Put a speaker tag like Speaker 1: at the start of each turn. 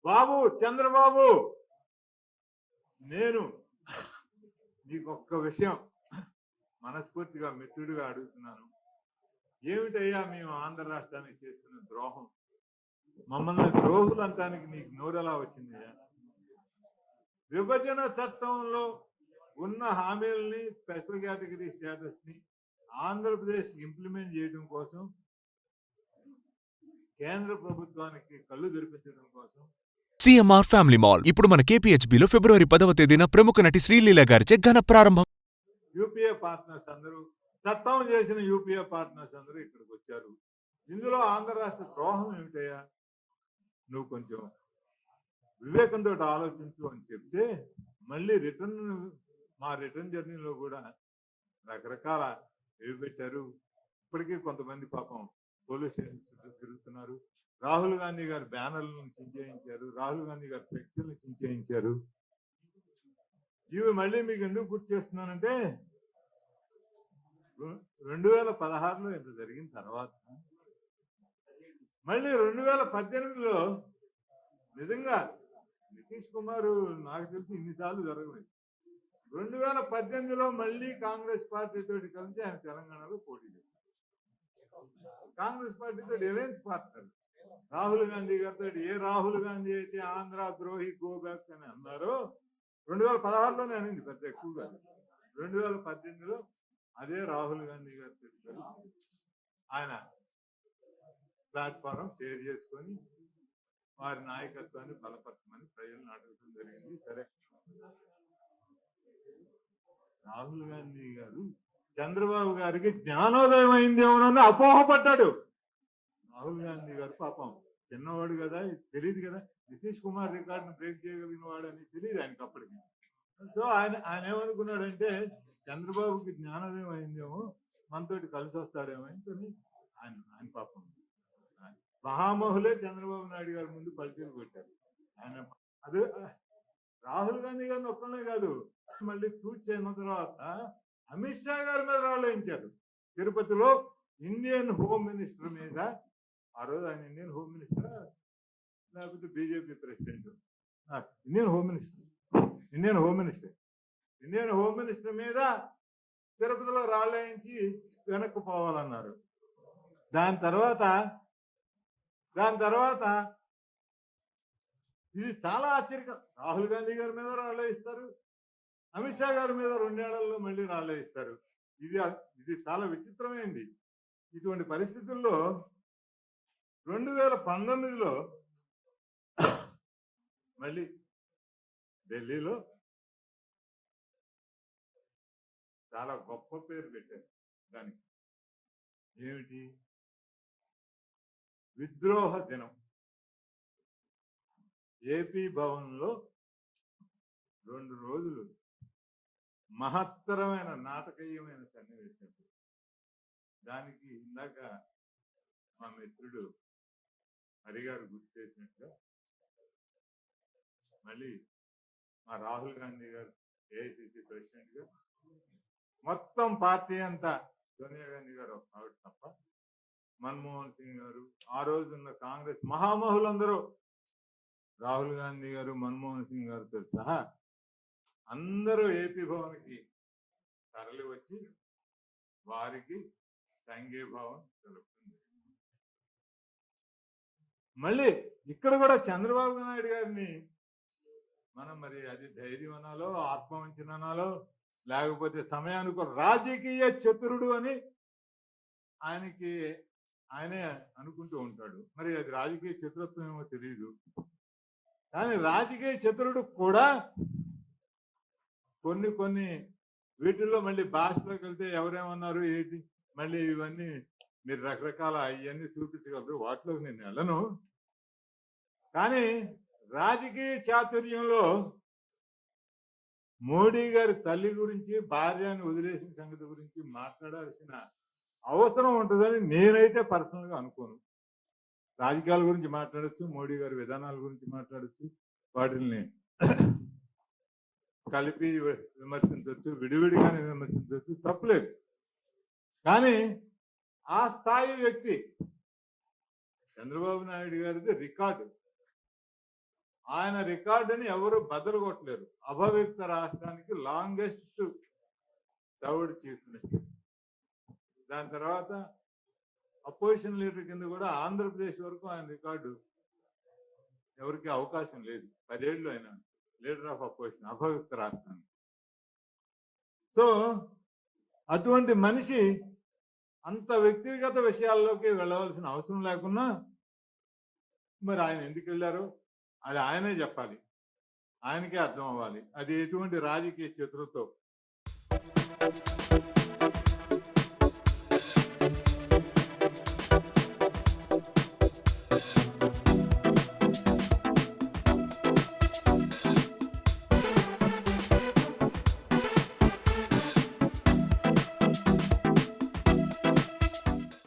Speaker 1: బాబు చంద్రబాబు, నేను నీకు ఒక్క విషయం మనస్ఫూర్తిగా మిత్రుడిగా అడుగుతున్నాను. ఏమిటయ్యా మేము ఆంధ్ర రాష్ట్రానికి చేస్తున్న ద్రోహం? మమ్మల్ని ద్రోహులు అంటానికి నీకు నోరెలా వచ్చిందయ్యా? విభజన చట్టంలో ఉన్న హామీలని, స్పెషల్ కేటగిరీ స్టేటస్ ని ఆంధ్రప్రదేశ్ ఇంప్లిమెంట్ చేయడం కోసం, కేంద్ర ప్రభుత్వానికి కళ్ళు తెరిపించడం కోసం
Speaker 2: సిఎంఆర్ ఫ్యామిలీ మాల్ ఇప్పుడు మన కేపీహెచ్బీలో ఫిబ్రవరి 10వ తేదీన ప్రముఖ నటి శ్రీలీల గారిచే ఘన ప్రారంభం.
Speaker 1: యూపీఏ పార్ట్నర్స్ అందరూ, చట్టం చేసిన యూపీఏ పార్ట్నర్స్ అందరూ ఇక్కడికి వచ్చారు. ఇందులో ఆంధ్ర రాష్ట్ర ద్రోహం ఏమిటయ్యా? నువ్వు కొంచెం వివేకంతో ఆలోచించు అని చెప్తే, మళ్ళీ మా రిటర్న్ జర్నీలో కూడా రకరకాల ఏవి పెట్టారు. ఇప్పటికీ కొంతమంది పాపం పోలీస్ స్టేషన్ చుట్టూ తిరుగుతున్నారు. రాహుల్ గాంధీ గారి బ్యానర్లను చించేయించారు, రాహుల్ గాంధీ గారి ఫ్లెక్సీలను చించేయించారు. ఇవి మళ్ళీ మీకు ఎందుకు గుర్తు చేస్తున్నానంటే, 2016లో ఇంత జరిగిన తర్వాత మళ్ళీ 2018లో నిజంగా నితీష్ కుమార్ నాకు తెలిసి ఇన్నిసార్లు జరగలేదు. 2018లో మళ్ళీ కాంగ్రెస్ పార్టీ తోటి కలిసి ఆయన తెలంగాణలో పోటీ చేశారు. కాంగ్రెస్ పార్టీతో అలయన్స్ పార్ట్నర్ రాహుల్ గాంధీ గారితో. ఏ రాహుల్ గాంధీ అయితే ఆంధ్ర ద్రోహి గో బ్యాక్ అని అన్నారో 2016లోనే అనింది, పెద్ద ఎక్కువగా. 2018లో అదే రాహుల్ గాంధీ గారితో కలిసి ఆయన ప్లాట్ఫారం షేర్ చేసుకొని వారి నాయకత్వాన్ని బలపరచమని ప్రజలను అడగడం జరిగింది. సరే, రాహుల్ గాంధీ గారు చంద్రబాబు గారికి జ్ఞానోదయం అయిందేమోనని అపోహపడ్డాడు. రాహుల్ గాంధీ గారు పాపం చిన్నవాడు కదా, తెలియదు కదా, నితీష్ కుమార్ రికార్డును బ్రేక్ చేయగలిగిన వాడు అని తెలియదు ఆయనకి అప్పటికి. సో ఆయన ఏమనుకున్నాడంటే, చంద్రబాబుకి జ్ఞానోదయం అయిందేమో, మనతోటి కలిసి వస్తాడేమో అని ఆయన పాపం మహామహులే చంద్రబాబు నాయుడు గారి ముందు పరిచయం పెట్టారు. ఆయన అదే రాహుల్ గాంధీ గారిని ఒక్కనే కాదు, మళ్ళీ తూర్చేసిన తర్వాత అమిత్ షా గారి మీద రాళ్ళేయించారు. తిరుపతిలో ఇండియన్ హోమ్ మినిస్టర్ మీద, ఆ రోజు ఆయన ఇండియన్ హోమ్ మినిస్టర్ లేకపోతే BJP president, Indian home minister మీద తిరుపతిలో రాళ్ళేయించి వెనక్కి పోవాలన్నారు. దాని తర్వాత ఇది చాలా ఆశ్చర్యకరం. రాహుల్ గాంధీ గారి మీద రాళ్ళే ఇస్తారు, అమిత్ షా గారి మీద 2 ఏళ్లలో మళ్ళీ రాళ్ళే ఇస్తారు. ఇది చాలా విచిత్రమైంది. ఇటువంటి పరిస్థితుల్లో 2019లో మళ్ళీ ఢిల్లీలో చాలా గొప్ప పేరు పెట్టారు. దానికి ఏమిటి? విద్రోహ దినం. ఏపీ భవన్లో 2 రోజులు మహత్తరమైన నాటకీయమైన సన్నివేశం. దానికి ఇందాక మా మిత్రుడు హరిగారు గుర్తు చేసినట్టుగా మళ్ళీ మా రాహుల్ గాంధీ గారు ఏఐసిసి ప్రెసిడెంట్ గా, మొత్తం పార్టీ అంతా, సోనియా గాంధీ గారు ఆవిడ తప్ప, మన్మోహన్ సింగ్ గారు, ఆ రోజున్న కాంగ్రెస్ మహామహులందరూ, రాహుల్ గాంధీ గారు, మన్మోహన్ సింగ్ గారితో సహా అందరూ ఏపీ భవన్కి తరలి వచ్చి వారికి సంఘీభావం తెలుపుతుంది. మళ్ళీ ఇక్కడ కూడా చంద్రబాబు నాయుడు గారిని మనం మరి అది ధైర్యం అనాలో, ఆత్మవంచన అనాలో, లేకపోతే సమయానికి రాజకీయ చతురుడు అని ఆయనే అనుకుంటూ ఉంటాడు. మరి అది రాజకీయ చతురత్వం ఏమో తెలియదు. కానీ రాజకీయ చతురుడు కూడా కొన్ని వీటిల్లో మళ్ళీ భాషలోకి వెళ్తే ఎవరేమన్నారు ఏంటి, మళ్ళీ ఇవన్నీ మీరు రకరకాల ఇవన్నీ చూపించగలరు, వాటిలోకి నేను వెళ్ళను. కానీ రాజకీయ చాతుర్యంలో మోడీ గారి తల్లి గురించి, భార్యని వదిలేసిన సంగతి గురించి మాట్లాడాల్సిన అవసరం ఉంటుందని నేనైతే పర్సనల్ గా అనుకోను. రాజకీయాల గురించి మాట్లాడచ్చు, మోడీ గారి విధానాల గురించి మాట్లాడచ్చు, వాటిని కలిపి విమర్శించవచ్చు, విడివిడిగానే విమర్శించవచ్చు, తప్పులేదు. కానీ ఆ స్థాయి వ్యక్తి చంద్రబాబు నాయుడు గారిది రికార్డు. ఆయన రికార్డుని ఎవరు బద్దలు కొట్టలేరు. అపవిత్ర రాష్ట్రానికి లాంగెస్ట్ సర్వ్డ్ చీఫ్ మినిస్టర్. దాని తర్వాత అపోజిషన్ లీడర్ కింద కూడా ఆంధ్రప్రదేశ్ వరకు ఆయన రికార్డు ఎవరికి అవకాశం లేదు. 10 ఏళ్ళు ఆయన లీడర్ ఆఫ్ అపోజిషన్ అపవిత్ర రాష్ట్రానికి. సో అటువంటి మనిషి అంత వ్యక్తిగత విషయాల్లోకి వెళ్ళవలసిన అవసరం లేకున్నా మరి ఆయన ఎందుకు వెళ్ళారో అది ఆయనే చెప్పాలి, ఆయనకే అర్థం అవ్వాలి. అది ఎటువంటి రాజకీయ చతురతో